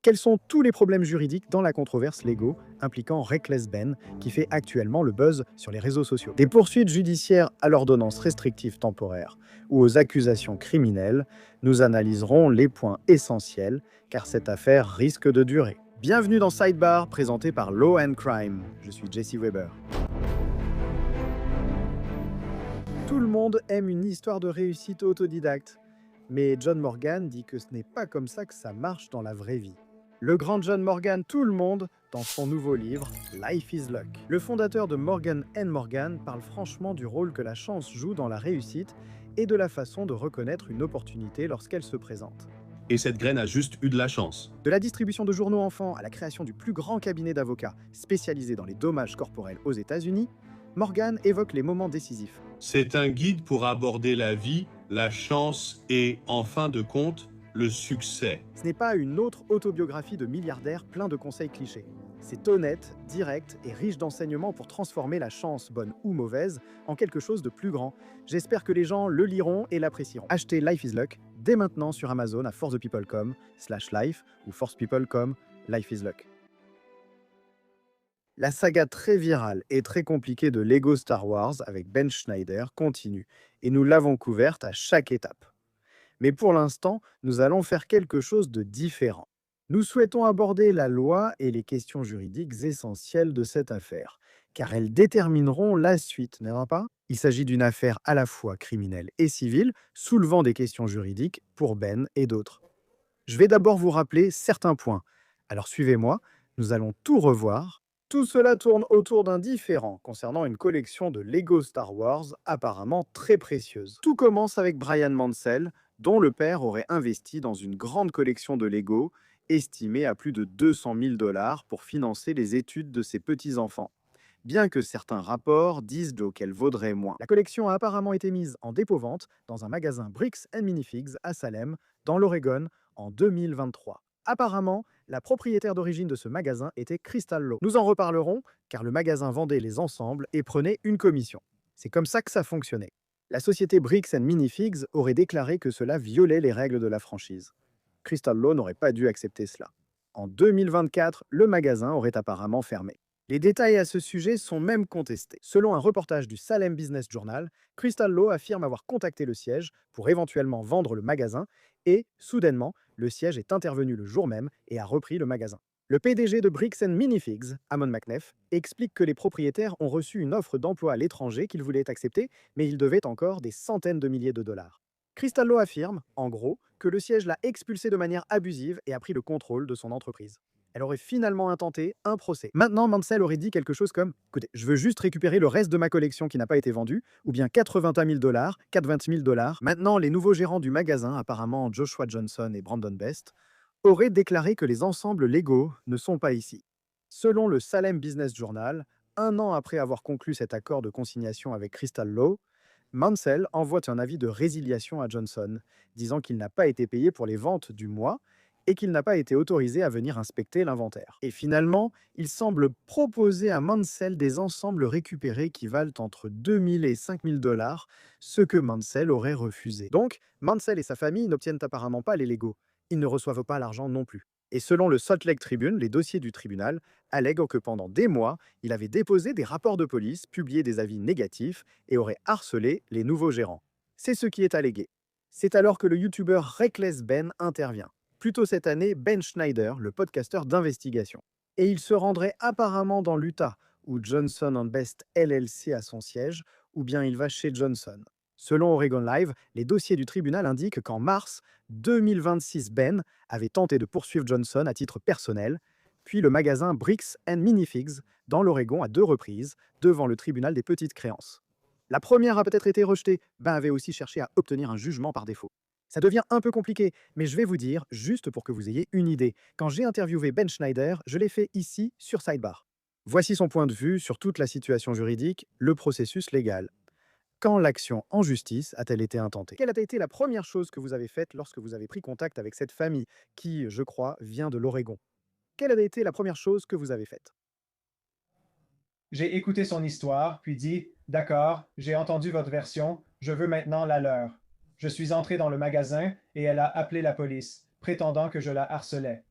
Quels sont tous les problèmes juridiques dans la controverse Lego impliquant Reckless Ben, qui fait actuellement le buzz sur les réseaux sociaux? Des poursuites judiciaires à l'ordonnance restrictive temporaire ou aux accusations criminelles, nous analyserons les points essentiels, car cette affaire risque de durer. Bienvenue dans Sidebar, présenté par Law and Crime. Je suis Jesse Weber. Tout le monde aime une histoire de réussite autodidacte, mais John Morgan dit que ce n'est pas comme ça que ça marche dans la vraie vie. Le grand John Morgan tout le monde dans son nouveau livre Life is Luck. Le fondateur de Morgan Morgan parle franchement du rôle que la chance joue dans la réussite et de la façon de reconnaître une opportunité lorsqu'elle se présente. Et cette graine a juste eu de la chance. De la distribution de journaux enfants à la création du plus grand cabinet d'avocats spécialisé dans les dommages corporels aux États-Unis, Morgan évoque les moments décisifs. C'est un guide pour aborder la vie, la chance et, en fin de compte, le succès. Ce n'est pas une autre autobiographie de milliardaire plein de conseils clichés. C'est honnête, direct et riche d'enseignements pour transformer la chance, bonne ou mauvaise, en quelque chose de plus grand. J'espère que les gens le liront et l'apprécieront. Achetez Life is Luck dès maintenant sur Amazon à forcethepeople.com/life ou forcepeople.com/life is luck. La saga très virale et très compliquée de Lego Star Wars avec Ben Schneider continue et nous l'avons couverte à chaque étape. Mais pour l'instant, nous allons faire quelque chose de différent. Nous souhaitons aborder la loi et les questions juridiques essentielles de cette affaire, car elles détermineront la suite, n'est-ce pas? Il s'agit d'une affaire à la fois criminelle et civile, soulevant des questions juridiques pour Ben et d'autres. Je vais d'abord vous rappeler certains points. Alors suivez-moi, nous allons tout revoir. Tout cela tourne autour d'un différend concernant une collection de Lego Star Wars apparemment très précieuse. Tout commence avec Brian Mansell, dont le père aurait investi dans une grande collection de Lego, estimée à plus de 200 000 $ pour financer les études de ses petits-enfants. Bien que certains rapports disent qu'elle vaudrait moins. La collection a apparemment été mise en dépôt-vente dans un magasin Bricks and Minifigs à Salem, dans l'Oregon, en 2023. Apparemment, la propriétaire d'origine de ce magasin était Crystal Law. Nous en reparlerons, car le magasin vendait les ensembles et prenait une commission. C'est comme ça que ça fonctionnait. La société Bricks and Minifigs aurait déclaré que cela violait les règles de la franchise. Crystal Law n'aurait pas dû accepter cela. En 2024, le magasin aurait apparemment fermé. Les détails à ce sujet sont même contestés. Selon un reportage du Salem Business Journal, Crystal Law affirme avoir contacté le siège pour éventuellement vendre le magasin et, soudainement, le siège est intervenu le jour même et a repris le magasin. Le PDG de Bricks and Minifigs, Amon McNeff, explique que les propriétaires ont reçu une offre d'emploi à l'étranger qu'ils voulaient accepter, mais ils devaient encore des centaines de milliers de dollars. Crystal Law affirme, en gros, que le siège l'a expulsé de manière abusive et a pris le contrôle de son entreprise. Elle aurait finalement intenté un procès. Maintenant, Mansell aurait dit quelque chose comme « Écoutez, je veux juste récupérer le reste de ma collection qui n'a pas été vendue, ou bien 80 000 $, 420 000 $. » Maintenant, les nouveaux gérants du magasin, apparemment Joshua Johnson et Brandon Best, auraient déclaré que les ensembles Lego ne sont pas ici. Selon le Salem Business Journal, un an après avoir conclu cet accord de consignation avec Crystal Law, Mansell envoie un avis de résiliation à Johnson, disant qu'il n'a pas été payé pour les ventes du mois et qu'il n'a pas été autorisé à venir inspecter l'inventaire. Et finalement, il semble proposer à Mansell des ensembles récupérés qui valent entre 2 000 et 5 000 $, ce que Mansell aurait refusé. Donc, Mansell et sa famille n'obtiennent apparemment pas les Lego. Ils ne reçoivent pas l'argent non plus. Et selon le Salt Lake Tribune, les dossiers du tribunal allèguent que pendant des mois, il avait déposé des rapports de police, publié des avis négatifs et aurait harcelé les nouveaux gérants. C'est ce qui est allégué. C'est alors que le youtubeur Reckless Ben intervient. Plus tôt cette année, Ben Schneider, le podcasteur d'investigation. Et il se rendrait apparemment dans l'Utah, où Johnson Best LLC a son siège, ou bien il va chez Johnson. Selon Oregon Live, les dossiers du tribunal indiquent qu'en mars 2026, Ben avait tenté de poursuivre Johnson à titre personnel, puis le magasin Bricks and Minifigs dans l'Oregon à 2 reprises, devant le tribunal des petites créances. La première a peut-être été rejetée, Ben avait aussi cherché à obtenir un jugement par défaut. Ça devient un peu compliqué, mais je vais vous dire, juste pour que vous ayez une idée. Quand j'ai interviewé Ben Schneider, je l'ai fait ici sur Sidebar. Voici son point de vue sur toute la situation juridique, le processus légal. Quand l'action en justice a-t-elle été intentée? Quelle a été la première chose que vous avez faite lorsque vous avez pris contact avec cette famille qui, je crois, vient de l'Oregon? Quelle a été la première chose que vous avez faite? J'ai écouté son histoire, puis dit: D'accord, j'ai entendu votre version, je veux maintenant la leur. Je suis entré dans le magasin et elle a appelé la police, prétendant que je la harcelais.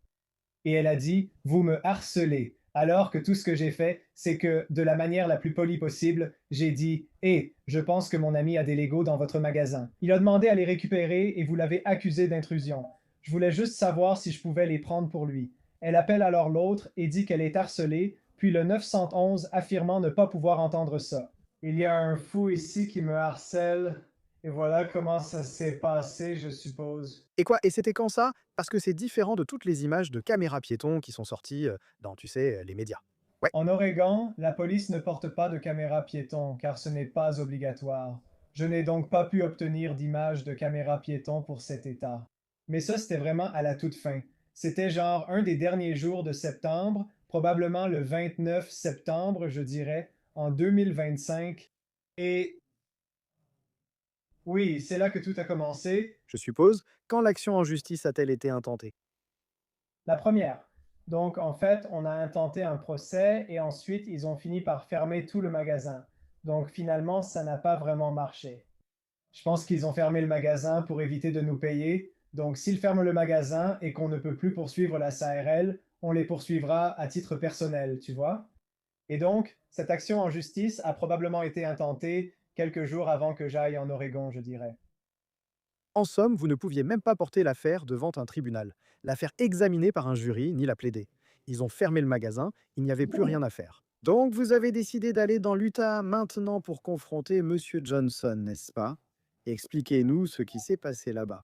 Et elle a dit, vous me harcelez. Alors que tout ce que j'ai fait, c'est que, de la manière la plus polie possible, j'ai dit, hé, je pense que mon ami a des Legos dans votre magasin. Il a demandé à les récupérer et vous l'avez accusé d'intrusion. Je voulais juste savoir si je pouvais les prendre pour lui. Elle appelle alors l'autre et dit qu'elle est harcelée, puis le 911 affirmant ne pas pouvoir entendre ça. Il y a un fou ici qui me harcèle, et voilà comment ça s'est passé, je suppose. Et quoi? Et c'était quand ça? Parce que c'est différent de toutes les images de caméras piétons qui sont sorties dans, tu sais, les médias. Ouais. En Oregon, la police ne porte pas de caméra piéton car ce n'est pas obligatoire. Je n'ai donc pas pu obtenir d'image de caméra piéton pour cet état. Mais ça, c'était vraiment à la toute fin. C'était genre un des derniers jours de septembre, probablement le 29 septembre, je dirais, en 2025. Et oui, c'est là que tout a commencé. Je suppose, quand l'action en justice a-t-elle été intentée? La première. Donc, en fait, on a intenté un procès et ensuite, ils ont fini par fermer tout le magasin. Donc, finalement, ça n'a pas vraiment marché. Je pense qu'ils ont fermé le magasin pour éviter de nous payer. Donc, s'ils ferment le magasin et qu'on ne peut plus poursuivre la SARL, on les poursuivra à titre personnel, tu vois? Et donc, cette action en justice a probablement été intentée quelques jours avant que j'aille en Oregon, je dirais. En somme, vous ne pouviez même pas porter l'affaire devant un tribunal, la faire examiner par un jury, ni la plaider. Ils ont fermé le magasin, il n'y avait plus rien à faire. Donc vous avez décidé d'aller dans l'Utah maintenant pour confronter Monsieur Johnson, n'est-ce pas? Et expliquez-nous ce qui s'est passé là-bas.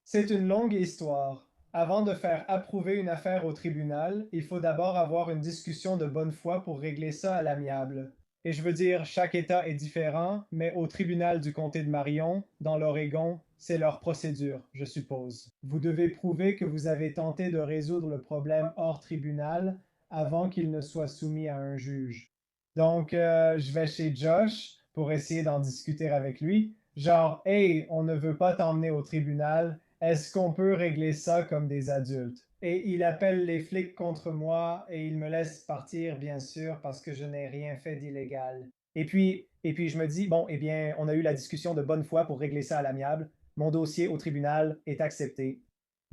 C'est une longue histoire. Avant de faire approuver une affaire au tribunal, il faut d'abord avoir une discussion de bonne foi pour régler ça à l'amiable. Et je veux dire, chaque État est différent, mais au tribunal du comté de Marion, dans l'Oregon, c'est leur procédure, je suppose. Vous devez prouver que vous avez tenté de résoudre le problème hors tribunal avant qu'il ne soit soumis à un juge. Donc, je vais chez Josh pour essayer d'en discuter avec lui. Genre, hey, on ne veut pas t'emmener au tribunal, est-ce qu'on peut régler ça comme des adultes? Et il appelle les flics contre moi et il me laisse partir, bien sûr, parce que je n'ai rien fait d'illégal. Et puis je me dis, bon, eh bien, on a eu la discussion de bonne foi pour régler ça à l'amiable. Mon dossier au tribunal est accepté.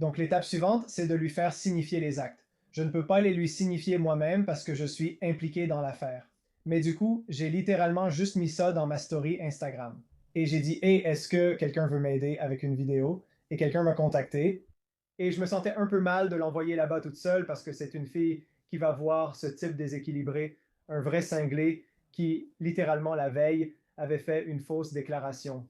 Donc l'étape suivante, c'est de lui faire signifier les actes. Je ne peux pas les lui signifier moi-même parce que je suis impliqué dans l'affaire. Mais du coup, j'ai littéralement juste mis ça dans ma story Instagram. Et j'ai dit, hey, est-ce que quelqu'un veut m'aider avec une vidéo? Et quelqu'un m'a contacté. Et je me sentais un peu mal de l'envoyer là-bas toute seule parce que c'est une fille qui va voir ce type déséquilibré, un vrai cinglé qui, littéralement la veille, avait fait une fausse déclaration.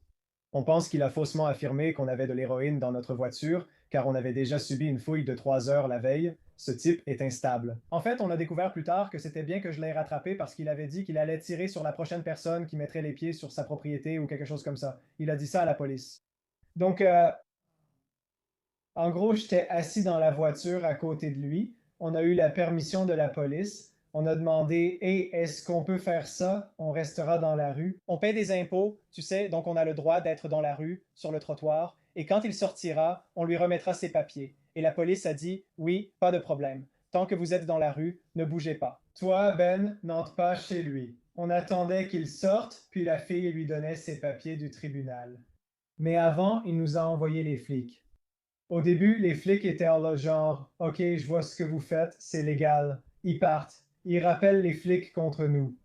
On pense qu'il a faussement affirmé qu'on avait de l'héroïne dans notre voiture, car on avait déjà subi une fouille de 3 heures la veille. Ce type est instable. En fait, on a découvert plus tard que c'était bien que je l'ai rattrapé parce qu'il avait dit qu'il allait tirer sur la prochaine personne qui mettrait les pieds sur sa propriété ou quelque chose comme ça. Il a dit ça à la police. Donc, en gros, j'étais assis dans la voiture à côté de lui. On a eu la permission de la police. On a demandé, hey, est-ce qu'on peut faire ça? On restera dans la rue. On paie des impôts, tu sais, donc on a le droit d'être dans la rue, sur le trottoir. Et quand il sortira, on lui remettra ses papiers. Et la police a dit, oui, pas de problème. Tant que vous êtes dans la rue, ne bougez pas. Toi, Ben, n'entre pas chez lui. On attendait qu'il sorte, puis la fille lui donnait ses papiers du tribunal. Mais avant, il nous a envoyé les flics. Au début, les flics étaient là genre, OK, je vois ce que vous faites, c'est légal. Ils partent. Ils rappellent les flics contre nous.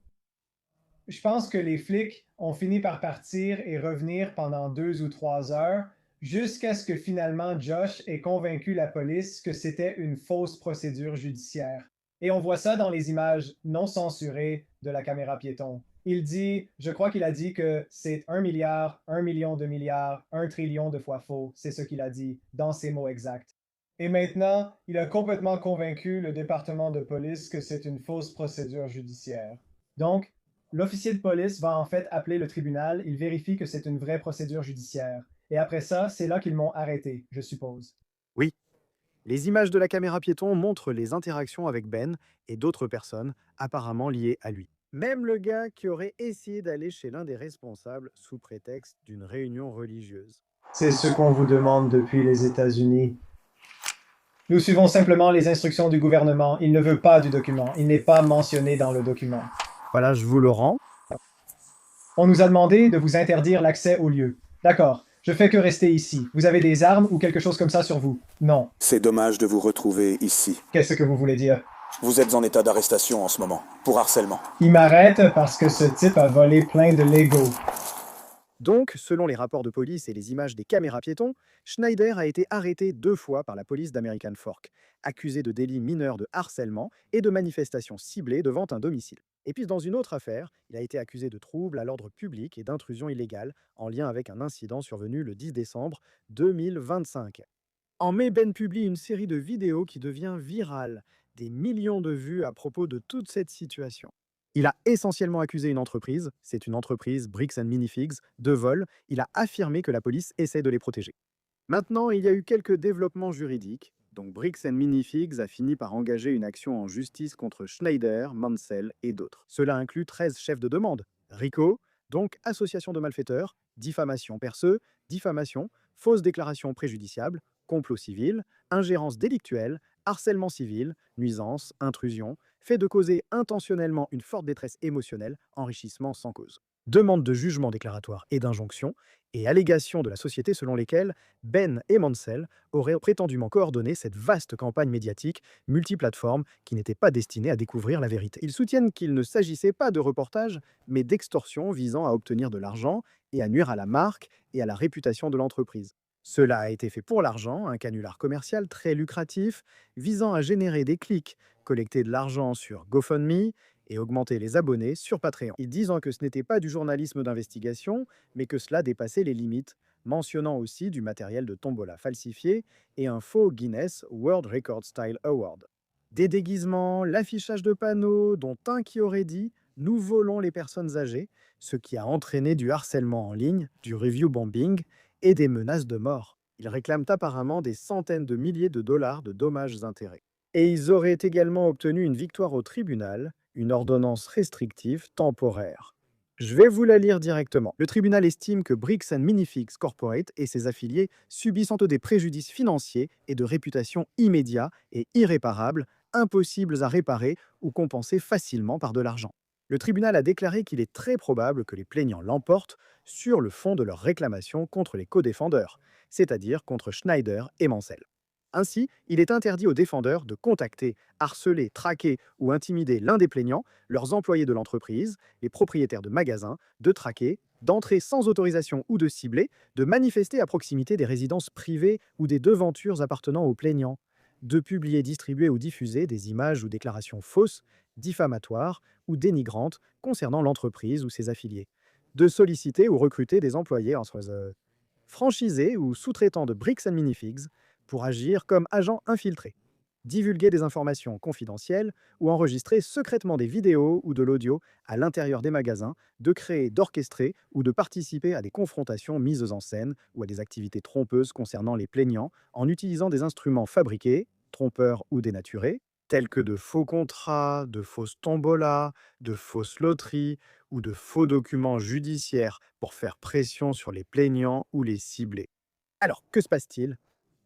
Je pense que les flics ont fini par partir et revenir pendant 2 ou 3 heures, jusqu'à ce que finalement Josh ait convaincu la police que c'était une fausse procédure judiciaire. Et on voit ça dans les images non censurées de la caméra piéton. Il dit, je crois qu'il a dit que c'est 1 milliard, 1 million de milliards, 1 trillion de fois faux. C'est ce qu'il a dit, dans ses mots exacts. Et maintenant, il a complètement convaincu le département de police que c'est une fausse procédure judiciaire. Donc, l'officier de police va en fait appeler le tribunal, il vérifie que c'est une vraie procédure judiciaire. Et après ça, c'est là qu'ils m'ont arrêté, je suppose. Oui, les images de la caméra piéton montrent les interactions avec Ben et d'autres personnes apparemment liées à lui. Même le gars qui aurait essayé d'aller chez l'un des responsables sous prétexte d'une réunion religieuse. C'est ce qu'on vous demande depuis les États-Unis. Nous suivons simplement les instructions du gouvernement. Il ne veut pas du document. Il n'est pas mentionné dans le document. Voilà, je vous le rends. On nous a demandé de vous interdire l'accès au lieu. D'accord. Je fais que rester ici. Vous avez des armes ou quelque chose comme ça sur vous? Non. C'est dommage de vous retrouver ici. Qu'est-ce que vous voulez dire? Vous êtes en état d'arrestation en ce moment, pour harcèlement. Il m'arrête parce que ce type a volé plein de Lego. Donc, selon les rapports de police et les images des caméras piétons, Schneider a été arrêté 2 fois par la police d'American Fork, accusé de délits mineurs de harcèlement et de manifestations ciblées devant un domicile. Et puis dans une autre affaire, il a été accusé de troubles à l'ordre public et d'intrusion illégale en lien avec un incident survenu le 10 décembre 2025. En mai, Ben publie une série de vidéos qui devient virale, des millions de vues à propos de toute cette situation. Il a essentiellement accusé une entreprise, c'est une entreprise Bricks and Minifigs, de vol. Il a affirmé que la police essaie de les protéger. Maintenant, il y a eu quelques développements juridiques. Donc Bricks and Minifigs a fini par engager une action en justice contre Schneider, Mansell et d'autres. Cela inclut 13 chefs de demande. RICO, donc association de malfaiteurs, diffamation perceux, diffamation, fausse déclaration préjudiciable, complot civil, ingérence délictuelle, harcèlement civil, nuisance, intrusion, fait de causer intentionnellement une forte détresse émotionnelle, enrichissement sans cause. Demande de jugement déclaratoire et d'injonction, et allégations de la société selon lesquelles Ben et Mansell auraient prétendument coordonné cette vaste campagne médiatique multiplateforme qui n'était pas destinée à découvrir la vérité. Ils soutiennent qu'il ne s'agissait pas de reportage, mais d'extorsion visant à obtenir de l'argent et à nuire à la marque et à la réputation de l'entreprise. Cela a été fait pour l'argent, un canular commercial très lucratif visant à générer des clics, collecter de l'argent sur GoFundMe et augmenter les abonnés sur Patreon. Ils disent que ce n'était pas du journalisme d'investigation, mais que cela dépassait les limites, mentionnant aussi du matériel de tombola falsifié et un faux Guinness World Record Style Award. Des déguisements, l'affichage de panneaux, dont un qui aurait dit «Nous volons les personnes âgées», ce qui a entraîné du harcèlement en ligne, du review bombing et des menaces de mort. Ils réclament apparemment des centaines de milliers de dollars de dommages-intérêts. Et ils auraient également obtenu une victoire au tribunal, une ordonnance restrictive temporaire. Je vais vous la lire directement. Le tribunal estime que Bricks and Minifigs Corporate et ses affiliés subissent des préjudices financiers et de réputation immédiats et irréparables, impossibles à réparer ou compenser facilement par de l'argent. Le tribunal a déclaré qu'il est très probable que les plaignants l'emportent sur le fond de leur réclamation contre les co-défendeurs, c'est-à-dire contre Schneider et Mansell. Ainsi, il est interdit aux défendeurs de contacter, harceler, traquer ou intimider l'un des plaignants, leurs employés de l'entreprise, les propriétaires de magasins, de traquer, d'entrer sans autorisation ou de cibler, de manifester à proximité des résidences privées ou des devantures appartenant aux plaignants, de publier, distribuer ou diffuser des images ou déclarations fausses, diffamatoires ou dénigrantes concernant l'entreprise ou ses affiliés, de solliciter ou recruter des employés franchisés ou sous-traitants de Bricks and Minifigs pour agir comme agents infiltrés, divulguer des informations confidentielles ou enregistrer secrètement des vidéos ou de l'audio à l'intérieur des magasins, de créer, d'orchestrer ou de participer à des confrontations mises en scène ou à des activités trompeuses concernant les plaignants en utilisant des instruments fabriqués, trompeurs ou dénaturés, tels que de faux contrats, de fausses tombolas, de fausses loteries ou de faux documents judiciaires pour faire pression sur les plaignants ou les cibler. Alors, que se passe-t-il?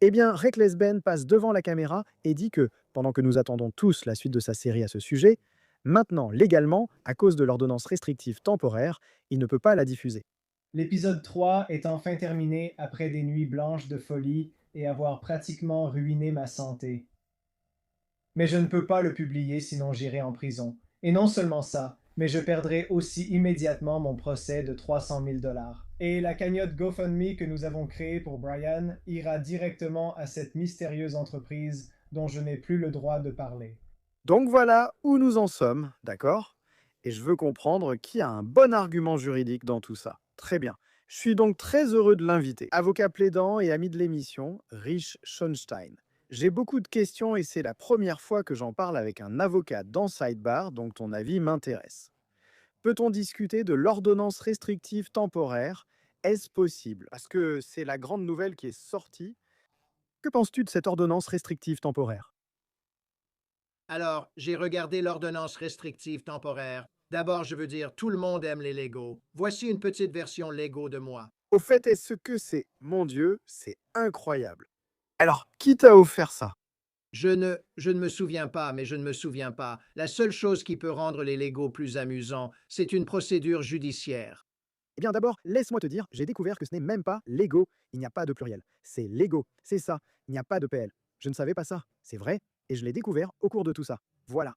Eh bien, Reckless Ben passe devant la caméra et dit que, pendant que nous attendons tous la suite de sa série à ce sujet, maintenant, légalement, à cause de l'ordonnance restrictive temporaire, il ne peut pas la diffuser. L'épisode 3 est enfin terminé après des nuits blanches de folie et avoir pratiquement ruiné ma santé. Mais je ne peux pas le publier sinon j'irai en prison. Et non seulement ça, mais je perdrai aussi immédiatement mon procès de 300 000 dollars. Et la cagnotte GoFundMe que nous avons créée pour Brian ira directement à cette mystérieuse entreprise dont je n'ai plus le droit de parler. Donc voilà où nous en sommes, d'accord? Et je veux comprendre qui a un bon argument juridique dans tout ça. Très bien. Je suis donc très heureux de l'inviter. Avocat plaidant et ami de l'émission, Rich Schonstein. J'ai beaucoup de questions et c'est la première fois que j'en parle avec un avocat dans Sidebar, donc ton avis m'intéresse. Peut-on discuter de l'ordonnance restrictive temporaire? Est-ce possible? Parce que c'est la grande nouvelle qui est sortie. Que penses-tu de cette ordonnance restrictive temporaire? Alors, j'ai regardé l'ordonnance restrictive temporaire. D'abord, je veux dire, tout le monde aime les Legos. Voici une petite version Lego de moi. Au fait, est-ce que c'est... Mon Dieu, c'est incroyable. Alors, qui t'a offert ça? Je ne me souviens pas, mais je ne me souviens pas. La seule chose qui peut rendre les Legos plus amusants, c'est une procédure judiciaire. Eh bien d'abord, laisse-moi te dire, j'ai découvert que ce n'est même pas Lego. Il n'y a pas de pluriel. C'est Lego. C'est ça. Il n'y a pas de PL. Je ne savais pas ça. C'est vrai. Et je l'ai découvert au cours de tout ça. Voilà.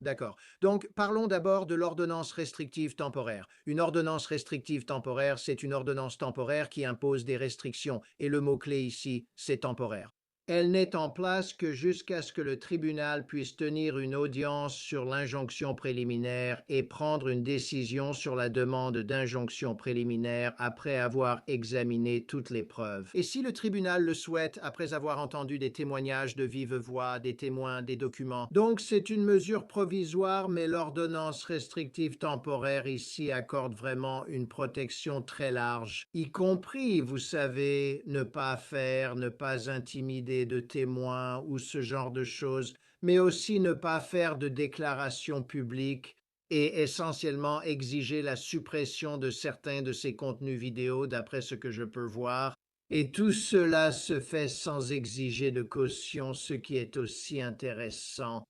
D'accord. Donc, parlons d'abord de l'ordonnance restrictive temporaire. Une ordonnance restrictive temporaire, c'est une ordonnance temporaire qui impose des restrictions, et le mot-clé ici, c'est temporaire. Elle n'est en place que jusqu'à ce que le tribunal puisse tenir une audience sur l'injonction préliminaire et prendre une décision sur la demande d'injonction préliminaire après avoir examiné toutes les preuves. Et si le tribunal le souhaite, après avoir entendu des témoignages de vive voix, des témoins, des documents. Donc c'est une mesure provisoire, mais l'ordonnance restrictive temporaire ici accorde vraiment une protection très large, y compris, vous savez, ne pas faire, ne pas intimider de témoins ou ce genre de choses, mais aussi ne pas faire de déclarations publiques et essentiellement exiger la suppression de certains de ces contenus vidéo d'après ce que je peux voir. Et tout cela se fait sans exiger de caution, ce qui est aussi intéressant.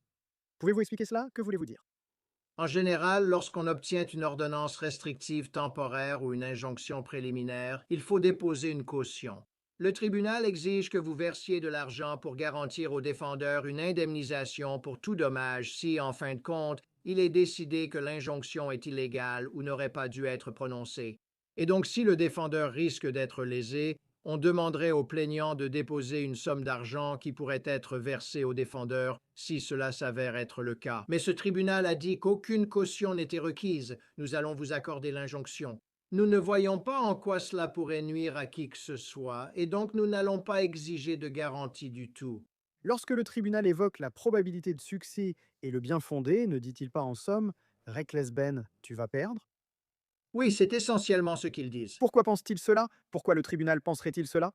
Pouvez-vous expliquer cela? Que voulez-vous dire? En général, lorsqu'on obtient une ordonnance restrictive temporaire ou une injonction préliminaire, il faut déposer une caution. Le tribunal exige que vous versiez de l'argent pour garantir au défendeur une indemnisation pour tout dommage si, en fin de compte, il est décidé que l'injonction est illégale ou n'aurait pas dû être prononcée. Et donc, si le défendeur risque d'être lésé, on demanderait au plaignant de déposer une somme d'argent qui pourrait être versée au défendeur si cela s'avère être le cas. Mais ce tribunal a dit qu'aucune caution n'était requise. Nous allons vous accorder l'injonction. Nous ne voyons pas en quoi cela pourrait nuire à qui que ce soit, et donc nous n'allons pas exiger de garantie du tout. Lorsque le tribunal évoque la probabilité de succès et le bien fondé, ne dit-il pas en somme Reckless Ben, tu vas perdre? Oui, c'est essentiellement ce qu'ils disent. Pourquoi pense-t-il cela? Pourquoi le tribunal penserait-il cela?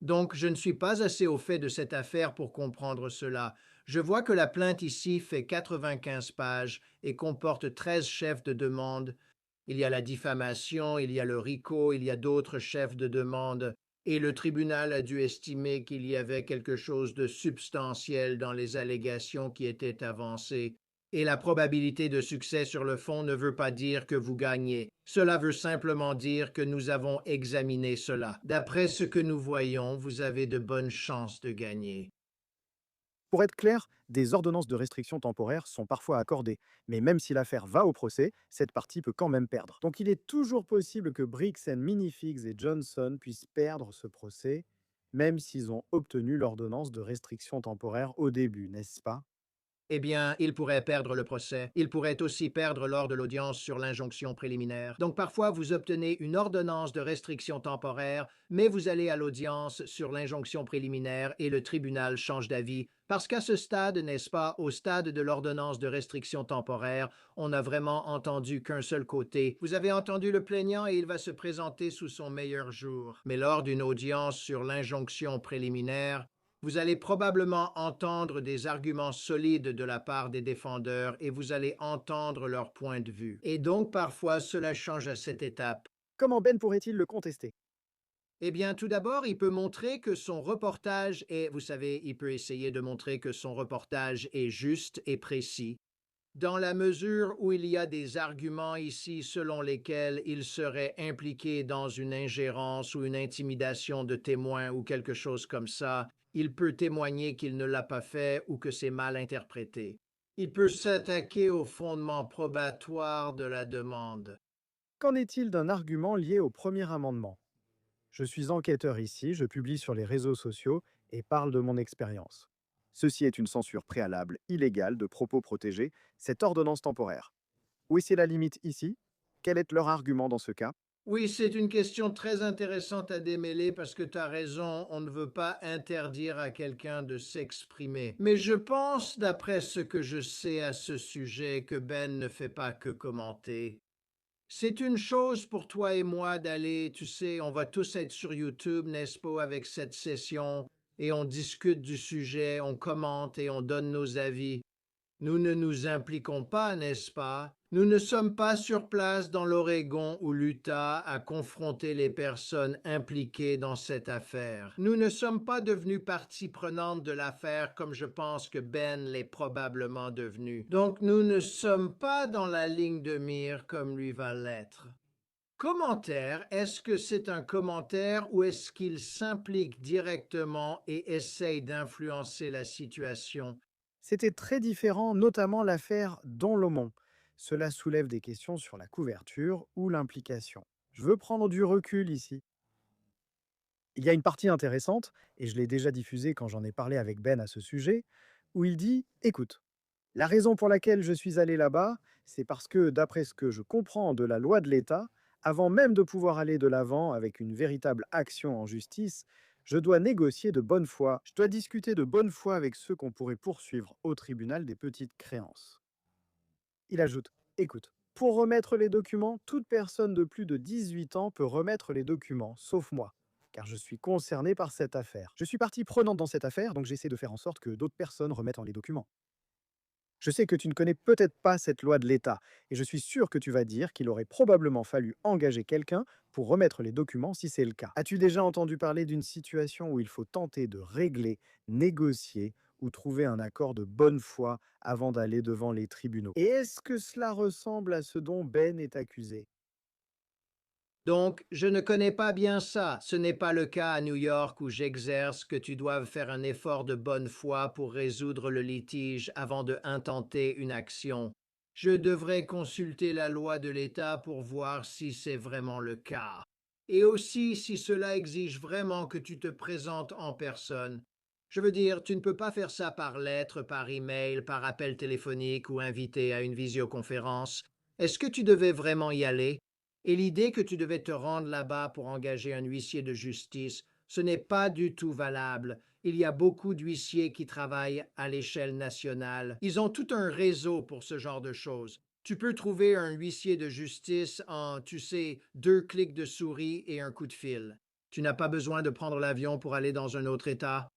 Donc, je ne suis pas assez au fait de cette affaire pour comprendre cela. Je vois que la plainte ici fait 95 pages et comporte 13 chefs de demande. Il y a la diffamation, il y a le RICO, il y a d'autres chefs de demande. Et le tribunal a dû estimer qu'il y avait quelque chose de substantiel dans les allégations qui étaient avancées. Et la probabilité de succès sur le fond ne veut pas dire que vous gagnez. Cela veut simplement dire que nous avons examiné cela. D'après ce que nous voyons, vous avez de bonnes chances de gagner. Pour être clair, des ordonnances de restriction temporaire sont parfois accordées, mais même si l'affaire va au procès, cette partie peut quand même perdre. Donc il est toujours possible que Briggs Minifigs et Johnson puissent perdre ce procès, même s'ils ont obtenu l'ordonnance de restriction temporaire au début, n'est-ce pas? Eh bien, il pourrait perdre le procès. Il pourrait aussi perdre lors de l'audience sur l'injonction préliminaire. Donc parfois, vous obtenez une ordonnance de restriction temporaire, mais vous allez à l'audience sur l'injonction préliminaire et le tribunal change d'avis. Parce qu'à ce stade, n'est-ce pas, au stade de l'ordonnance de restriction temporaire, on n'a vraiment entendu qu'un seul côté. Vous avez entendu le plaignant et il va se présenter sous son meilleur jour. Mais lors d'une audience sur l'injonction préliminaire, vous allez probablement entendre des arguments solides de la part des défendeurs et vous allez entendre leur point de vue. Et donc parfois cela change à cette étape. Comment Ben pourrait-il le contester? Eh bien, tout d'abord, il peut montrer que son reportage est, vous savez, il peut essayer de montrer que son reportage est juste et précis, dans la mesure où il y a des arguments ici selon lesquels il serait impliqué dans une ingérence ou une intimidation de témoins ou quelque chose comme ça, il peut témoigner qu'il ne l'a pas fait ou que c'est mal interprété. Il peut s'attaquer au fondement probatoire de la demande. Qu'en est-il d'un argument lié au premier amendement? Je suis enquêteur ici, je publie sur les réseaux sociaux et parle de mon expérience. Ceci est une censure préalable, illégale, de propos protégés, cette ordonnance temporaire. Où est la limite ici? Quel est leur argument dans ce cas? Oui, c'est une question très intéressante à démêler parce que tu as raison, on ne veut pas interdire à quelqu'un de s'exprimer. Mais je pense, d'après ce que je sais à ce sujet, que Ben ne fait pas que commenter. C'est une chose pour toi et moi d'aller, tu sais, on va tous être sur YouTube, n'est-ce pas, avec cette session, et on discute du sujet, on commente et on donne nos avis. Nous ne nous impliquons pas, n'est-ce pas? Nous ne sommes pas sur place dans l'Oregon ou l'Utah à confronter les personnes impliquées dans cette affaire. Nous ne sommes pas devenus partie prenante de l'affaire comme je pense que Ben l'est probablement devenu. Donc nous ne sommes pas dans la ligne de mire comme lui va l'être. Commentaire, est-ce que c'est un commentaire ou est-ce qu'il s'implique directement et essaye d'influencer la situation? C'était très différent, notamment l'affaire Don Lomond. Cela soulève des questions sur la couverture ou l'implication. Je veux prendre du recul ici. Il y a une partie intéressante, et je l'ai déjà diffusée quand j'en ai parlé avec Ben à ce sujet, où il dit: écoute, la raison pour laquelle je suis allé là-bas, c'est parce que, d'après ce que je comprends de la loi de l'État, avant même de pouvoir aller de l'avant avec une véritable action en justice, je dois négocier de bonne foi. Je dois discuter de bonne foi avec ceux qu'on pourrait poursuivre au tribunal des petites créances. Il ajoute: écoute, pour remettre les documents, toute personne de plus de 18 ans peut remettre les documents, sauf moi, car je suis concerné par cette affaire. Je suis partie prenante dans cette affaire, donc j'essaie de faire en sorte que d'autres personnes remettent les documents. Je sais que tu ne connais peut-être pas cette loi de l'État, et je suis sûr que tu vas dire qu'il aurait probablement fallu engager quelqu'un pour remettre les documents si c'est le cas. As-tu déjà entendu parler d'une situation où il faut tenter de régler, négocier ou trouver un accord de bonne foi avant d'aller devant les tribunaux? Et est-ce que cela ressemble à ce dont Ben est accusé? Donc, je ne connais pas bien ça. Ce n'est pas le cas à New York où j'exerce que tu doives faire un effort de bonne foi pour résoudre le litige avant de intenter une action. Je devrais consulter la loi de l'État pour voir si c'est vraiment le cas. Et aussi si cela exige vraiment que tu te présentes en personne. Je veux dire, tu ne peux pas faire ça par lettre, par email, par appel téléphonique ou invité à une visioconférence. Est-ce que tu devais vraiment y aller? Et l'idée que tu devais te rendre là-bas pour engager un huissier de justice, ce n'est pas du tout valable. Il y a beaucoup d'huissiers qui travaillent à l'échelle nationale. Ils ont tout un réseau pour ce genre de choses. Tu peux trouver un huissier de justice en, tu sais, 2 clics de souris et un coup de fil. Tu n'as pas besoin de prendre l'avion pour aller dans un autre État.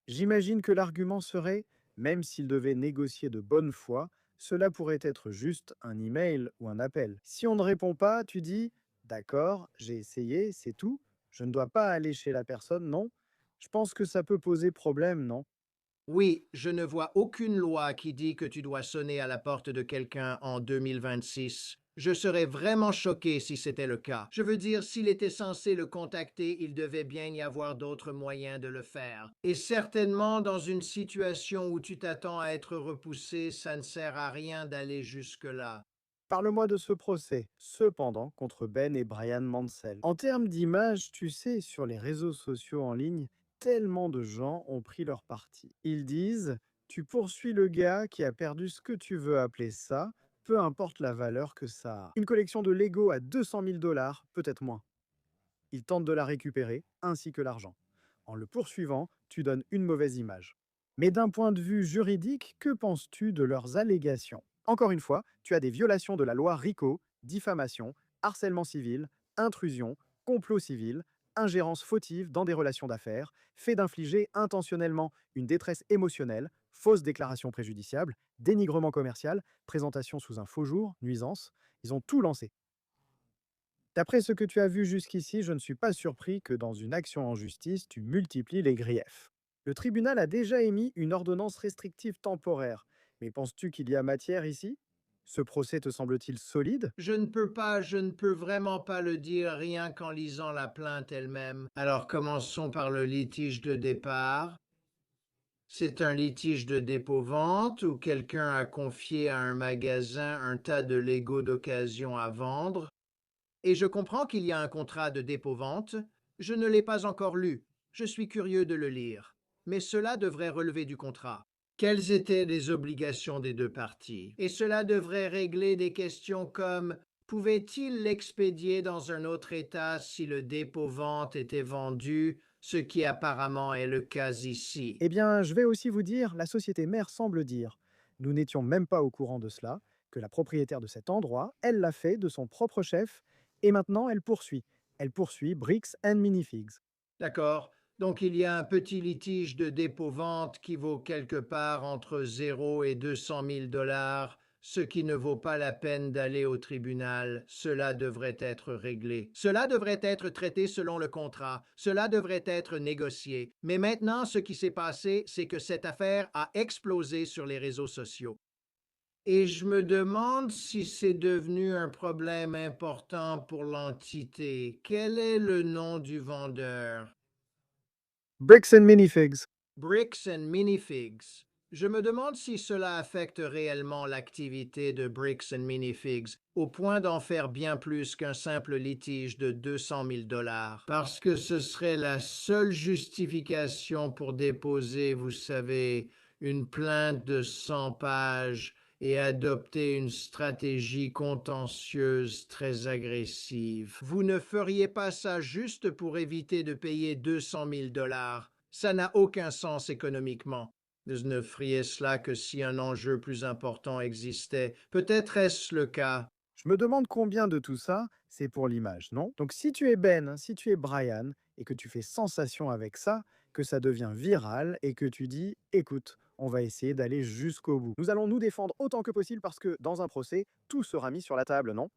J'imagine que l'argument serait: même s'il devait négocier de bonne foi, cela pourrait être juste un email ou un appel. Si on ne répond pas, tu dis: d'accord, j'ai essayé, c'est tout. Je ne dois pas aller chez la personne, non? Je pense que ça peut poser problème, non? Oui, je ne vois aucune loi qui dit que tu dois sonner à la porte de quelqu'un en 2026. Je serais vraiment choqué si c'était le cas. Je veux dire, s'il était censé le contacter, il devait bien y avoir d'autres moyens de le faire. Et certainement, dans une situation où tu t'attends à être repoussé, ça ne sert à rien d'aller jusque-là. Parle-moi de ce procès, cependant, contre Ben et Brian Mansell. En termes d'image, tu sais, sur les réseaux sociaux en ligne, tellement de gens ont pris leur parti. Ils disent: tu poursuis le gars qui a perdu ce que tu veux appeler ça, peu importe la valeur que ça a. Une collection de Lego à 200 000 dollars, peut-être moins. Ils tentent de la récupérer, ainsi que l'argent. En le poursuivant, tu donnes une mauvaise image. Mais d'un point de vue juridique, que penses-tu de leurs allégations? Encore une fois, tu as des violations de la loi RICO, diffamation, harcèlement civil, intrusion, complot civil, ingérence fautive dans des relations d'affaires, fait d'infliger intentionnellement une détresse émotionnelle, fausse déclaration préjudiciable, dénigrement commercial, présentation sous un faux jour, nuisance. Ils ont tout lancé. D'après ce que tu as vu jusqu'ici, je ne suis pas surpris que dans une action en justice, tu multiplies les griefs. Le tribunal a déjà émis une ordonnance restrictive temporaire. Mais penses-tu qu'il y a matière ici? Ce procès te semble-t-il solide? Je ne peux vraiment pas le dire rien qu'en lisant la plainte elle-même. Alors commençons par le litige de départ. C'est un litige de dépôt-vente où quelqu'un a confié à un magasin un tas de Lego d'occasion à vendre. Et je comprends qu'il y a un contrat de dépôt-vente. Je ne l'ai pas encore lu. Je suis curieux de le lire. Mais cela devrait relever du contrat. Quelles étaient les obligations des deux parties? Et cela devrait régler des questions comme: pouvait-il l'expédier dans un autre État si le dépôt-vente était vendu, ce qui apparemment est le cas ici? Eh bien, je vais aussi vous dire, la société mère semble dire: nous n'étions même pas au courant de cela, que la propriétaire de cet endroit, elle l'a fait de son propre chef, et maintenant elle poursuit. Elle poursuit Bricks and Minifigs. D'accord. Donc il y a un petit litige de dépôt-vente qui vaut quelque part entre 0 et 200 000 dollars, ce qui ne vaut pas la peine d'aller au tribunal. Cela devrait être réglé. Cela devrait être traité selon le contrat. Cela devrait être négocié. Mais maintenant, ce qui s'est passé, c'est que cette affaire a explosé sur les réseaux sociaux. Et je me demande si c'est devenu un problème important pour l'entité. Quel est le nom du vendeur? Bricks and Minifigs. Bricks and Minifigs. Je me demande si cela affecte réellement l'activité de Bricks and Minifigs, au point d'en faire bien plus qu'un simple litige de 200 000 dollars. Parce que ce serait la seule justification pour déposer, vous savez, une plainte de 100 pages et adopter une stratégie contentieuse très agressive. Vous ne feriez pas ça juste pour éviter de payer 200 000 dollars. Ça n'a aucun sens économiquement. Vous ne feriez cela que si un enjeu plus important existait. Peut-être est-ce le cas. Je me demande combien de tout ça, c'est pour l'image, non? Donc si tu es Ben, si tu es Brian, et que tu fais sensation avec ça, que ça devient viral, et que tu dis, écoute, on va essayer d'aller jusqu'au bout. Nous allons nous défendre autant que possible parce que dans un procès, tout sera mis sur la table, non?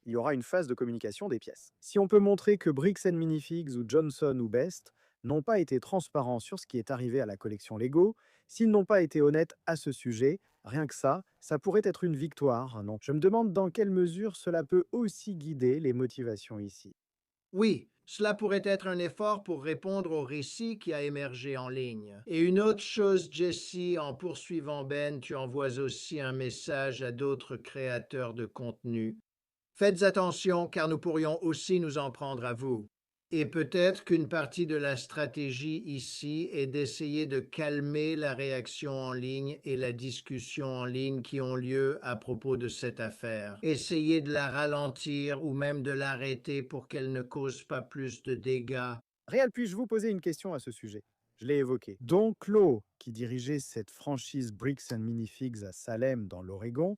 Il y aura une phase de communication des pièces. Si on peut montrer que Bricks and Minifigs ou Johnson ou Best n'ont pas été transparents sur ce qui est arrivé à la collection Lego, s'ils n'ont pas été honnêtes à ce sujet, rien que ça pourrait être une victoire, non? Je me demande dans quelle mesure cela peut aussi guider les motivations ici. Oui, cela pourrait être un effort pour répondre au récit qui a émergé en ligne. Et une autre chose, Jesse, en poursuivant Ben, tu envoies aussi un message à d'autres créateurs de contenu. Faites attention car nous pourrions aussi nous en prendre à vous. Et peut-être qu'une partie de la stratégie ici est d'essayer de calmer la réaction en ligne et la discussion en ligne qui ont lieu à propos de cette affaire. Essayer de la ralentir ou même de l'arrêter pour qu'elle ne cause pas plus de dégâts. Réal, puis-je vous poser une question à ce sujet? Je l'ai évoqué. Don Clos, qui dirigeait cette franchise Bricks and Minifigs à Salem, dans l'Oregon,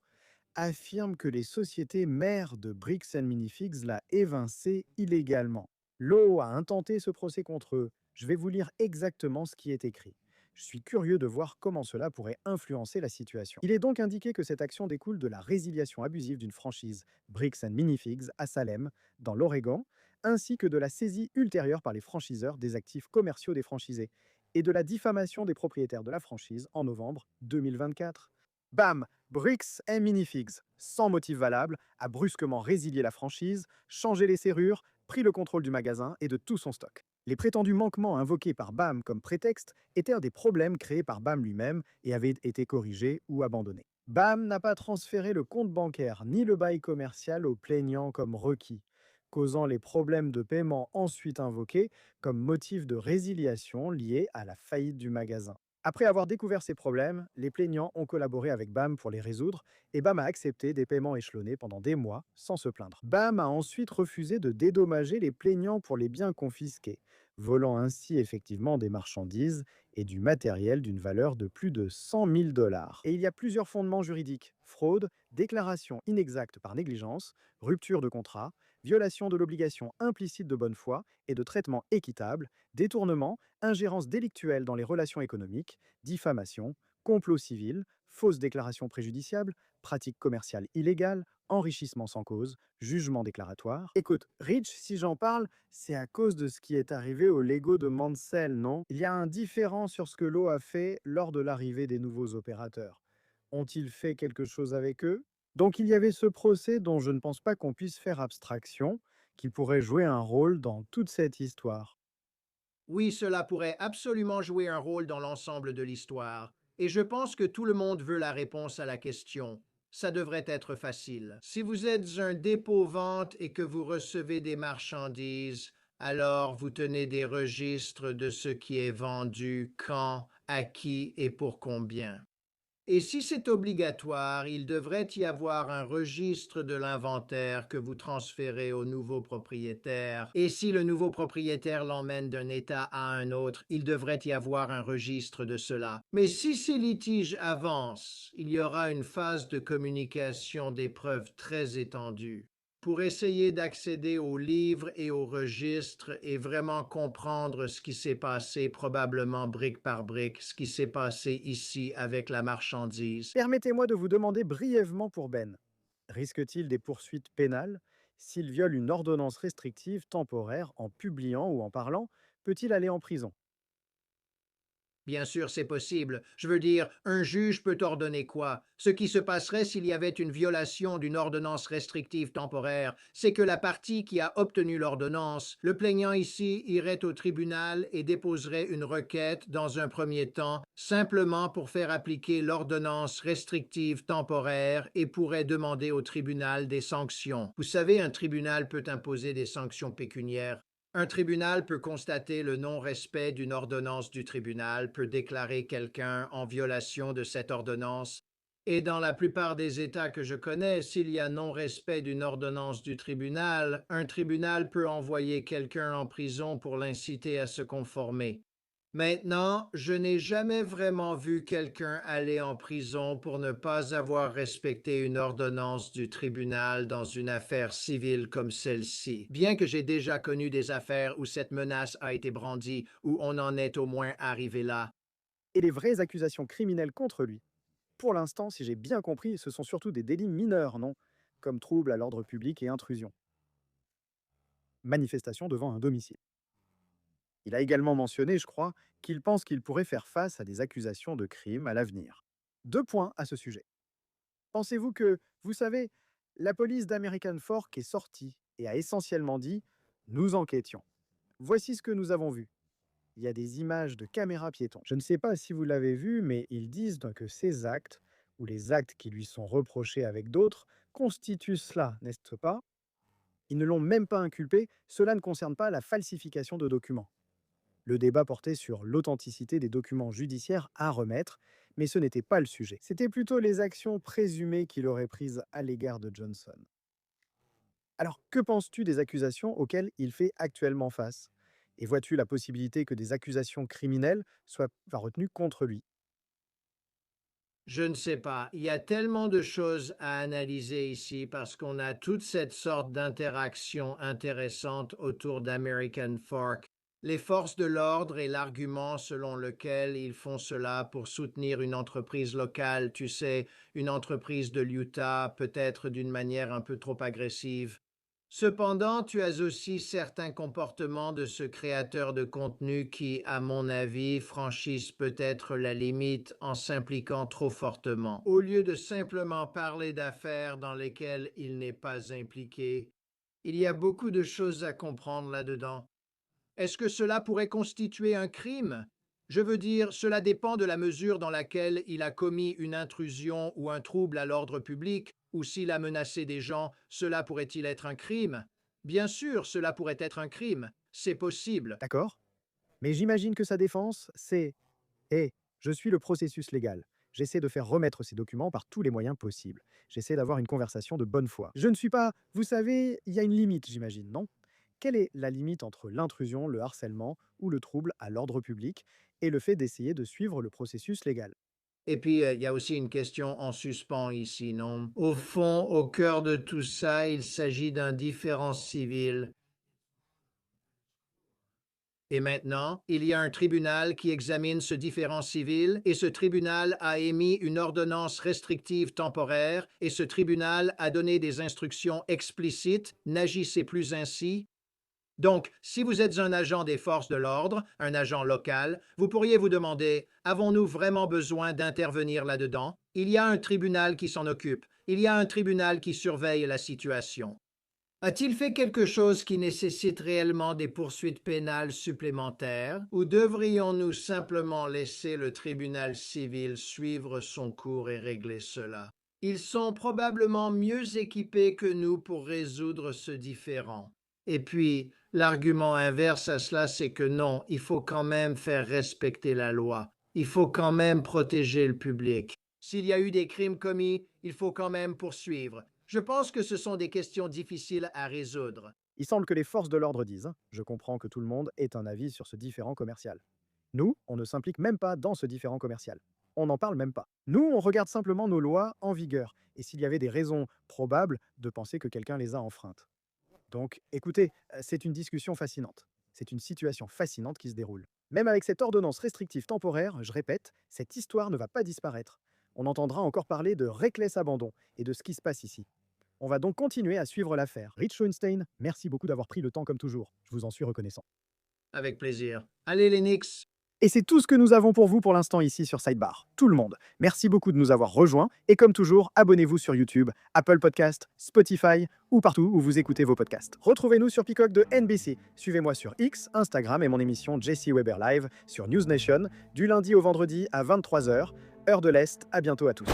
affirme que les sociétés mères de Bricks and Minifigs l'a évincé illégalement. L'eau a intenté ce procès contre eux. Je vais vous lire exactement ce qui est écrit. Je suis curieux de voir comment cela pourrait influencer la situation. Il est donc indiqué que cette action découle de la résiliation abusive d'une franchise Bricks and Minifigs à Salem, dans l'Oregon, ainsi que de la saisie ultérieure par les franchiseurs des actifs commerciaux des franchisés et de la diffamation des propriétaires de la franchise en novembre 2024. Bam! Bricks and Minifigs, sans motif valable, a brusquement résilié la franchise, changé les serrures, pris le contrôle du magasin et de tout son stock. Les prétendus manquements invoqués par BAM comme prétexte étaient des problèmes créés par BAM lui-même et avaient été corrigés ou abandonnés. BAM n'a pas transféré le compte bancaire ni le bail commercial aux plaignants comme requis, causant les problèmes de paiement ensuite invoqués comme motif de résiliation liés à la faillite du magasin. Après avoir découvert ces problèmes, les plaignants ont collaboré avec BAM pour les résoudre et BAM a accepté des paiements échelonnés pendant des mois sans se plaindre. BAM a ensuite refusé de dédommager les plaignants pour les biens confisqués, volant ainsi effectivement des marchandises et du matériel d'une valeur de plus de 100 000 dollars. Et il y a plusieurs fondements juridiques: fraude, déclaration inexacte par négligence, rupture de contrat, violation de l'obligation implicite de bonne foi et de traitement équitable, détournement, ingérence délictuelle dans les relations économiques, diffamation, complot civil, fausse déclaration préjudiciable, pratique commerciale illégale, enrichissement sans cause, jugement déclaratoire. Écoute, Rich, si j'en parle, c'est à cause de ce qui est arrivé au Lego de Mansell, non? Il y a un différent sur ce que l'eau a fait lors de l'arrivée des nouveaux opérateurs. Ont-ils fait quelque chose avec eux? Donc il y avait ce procès dont je ne pense pas qu'on puisse faire abstraction, qui pourrait jouer un rôle dans toute cette histoire. Oui, cela pourrait absolument jouer un rôle dans l'ensemble de l'histoire. Et je pense que tout le monde veut la réponse à la question. Ça devrait être facile. Si vous êtes un dépôt-vente et que vous recevez des marchandises, alors vous tenez des registres de ce qui est vendu, quand, à qui et pour combien. Et si c'est obligatoire, il devrait y avoir un registre de l'inventaire que vous transférez au nouveau propriétaire. Et si le nouveau propriétaire l'emmène d'un État à un autre, il devrait y avoir un registre de cela. Mais si ces litiges avancent, il y aura une phase de communication des preuves très étendue pour essayer d'accéder aux livres et aux registres et vraiment comprendre ce qui s'est passé, probablement brique par brique, ce qui s'est passé ici avec la marchandise. Permettez-moi de vous demander brièvement pour Ben. Risque-t-il des poursuites pénales? S'il viole une ordonnance restrictive temporaire en publiant ou en parlant, peut-il aller en prison? Bien sûr, c'est possible. Je veux dire, un juge peut ordonner quoi? Ce qui se passerait s'il y avait une violation d'une ordonnance restrictive temporaire, c'est que la partie qui a obtenu l'ordonnance, le plaignant ici, irait au tribunal et déposerait une requête dans un premier temps, simplement pour faire appliquer l'ordonnance restrictive temporaire et pourrait demander au tribunal des sanctions. Vous savez, un tribunal peut imposer des sanctions pécuniaires. Un tribunal peut constater le non-respect d'une ordonnance du tribunal, peut déclarer quelqu'un en violation de cette ordonnance, et dans la plupart des États que je connais, s'il y a non-respect d'une ordonnance du tribunal, un tribunal peut envoyer quelqu'un en prison pour l'inciter à se conformer. Maintenant, je n'ai jamais vraiment vu quelqu'un aller en prison pour ne pas avoir respecté une ordonnance du tribunal dans une affaire civile comme celle-ci. Bien que j'ai déjà connu des affaires où cette menace a été brandie, où on en est au moins arrivé là. Et les vraies accusations criminelles contre lui, pour l'instant, si j'ai bien compris, ce sont surtout des délits mineurs, non? Comme trouble à l'ordre public et intrusion. Manifestation devant un domicile. Il a également mentionné, je crois, qu'il pense qu'il pourrait faire face à des accusations de crime à l'avenir. 2 points à ce sujet. Pensez-vous que, vous savez, la police d'American Fork est sortie et a essentiellement dit «Nous enquêtions. Voici ce que nous avons vu». Il y a des images de caméras piétons. Je ne sais pas si vous l'avez vu, mais ils disent donc que ces actes, ou les actes qui lui sont reprochés avec d'autres, constituent cela, n'est-ce pas? Ils ne l'ont même pas inculpé, cela ne concerne pas la falsification de documents. Le débat portait sur l'authenticité des documents judiciaires à remettre, mais ce n'était pas le sujet. C'était plutôt les actions présumées qu'il aurait prises à l'égard de Johnson. Alors, que penses-tu des accusations auxquelles il fait actuellement face? Et vois-tu la possibilité que des accusations criminelles soient retenues contre lui? Je ne sais pas. Il y a tellement de choses à analyser ici parce qu'on a toute cette sorte d'interaction intéressante autour d'American Fork. Les forces de l'ordre et l'argument selon lequel ils font cela pour soutenir une entreprise locale, tu sais, une entreprise de l'Utah, peut-être d'une manière un peu trop agressive. Cependant, tu as aussi certains comportements de ce créateur de contenu qui, à mon avis, franchissent peut-être la limite en s'impliquant trop fortement. Au lieu de simplement parler d'affaires dans lesquelles il n'est pas impliqué, il y a beaucoup de choses à comprendre là-dedans. Est-ce que cela pourrait constituer un crime? Je veux dire, cela dépend de la mesure dans laquelle il a commis une intrusion ou un trouble à l'ordre public, ou s'il a menacé des gens, cela pourrait-il être un crime? Bien sûr, cela pourrait être un crime. C'est possible. D'accord? Mais j'imagine que sa défense, c'est «Hé, je suis le processus légal. J'essaie de faire remettre ces documents par tous les moyens possibles. J'essaie d'avoir une conversation de bonne foi. Je ne suis pas... Vous savez, il y a une limite, j'imagine, non? Quelle est la limite entre l'intrusion, le harcèlement ou le trouble à l'ordre public et le fait d'essayer de suivre le processus légal? Et puis, il y a aussi une question en suspens ici, non? Au fond, au cœur de tout ça, il s'agit d'un différend civil. Et maintenant, il y a un tribunal qui examine ce différend civil et ce tribunal a émis une ordonnance restrictive temporaire et ce tribunal a donné des instructions explicites, n'agissez plus ainsi. Donc, si vous êtes un agent des forces de l'ordre, un agent local, vous pourriez vous demander, avons-nous vraiment besoin d'intervenir là-dedans? Il y a un tribunal qui s'en occupe, il y a un tribunal qui surveille la situation. A-t-il fait quelque chose qui nécessite réellement des poursuites pénales supplémentaires, ou devrions-nous simplement laisser le tribunal civil suivre son cours et régler cela? Ils sont probablement mieux équipés que nous pour résoudre ce différend. Et puis, l'argument inverse à cela, c'est que non, il faut quand même faire respecter la loi. Il faut quand même protéger le public. S'il y a eu des crimes commis, il faut quand même poursuivre. Je pense que ce sont des questions difficiles à résoudre. Il semble que les forces de l'ordre disent, je comprends que tout le monde ait un avis sur ce différend commercial. Nous, on ne s'implique même pas dans ce différend commercial. On n'en parle même pas. Nous, on regarde simplement nos lois en vigueur et s'il y avait des raisons probables de penser que quelqu'un les a enfreintes. Donc, écoutez, c'est une discussion fascinante. C'est une situation fascinante qui se déroule. Même avec cette ordonnance restrictive temporaire, je répète, cette histoire ne va pas disparaître. On entendra encore parler de reckless abandon et de ce qui se passe ici. On va donc continuer à suivre l'affaire. Rich Schoenstein, merci beaucoup d'avoir pris le temps comme toujours. Je vous en suis reconnaissant. Avec plaisir. Allez les Knicks! Et c'est tout ce que nous avons pour vous pour l'instant ici sur Sidebar. Tout le monde. Merci beaucoup de nous avoir rejoints. Et comme toujours, abonnez-vous sur YouTube, Apple Podcast, Spotify ou partout où vous écoutez vos podcasts. Retrouvez-nous sur Peacock de NBC. Suivez-moi sur X, Instagram et mon émission Jesse Weber Live sur News Nation du lundi au vendredi à 23h, heure de l'Est. À bientôt à tous.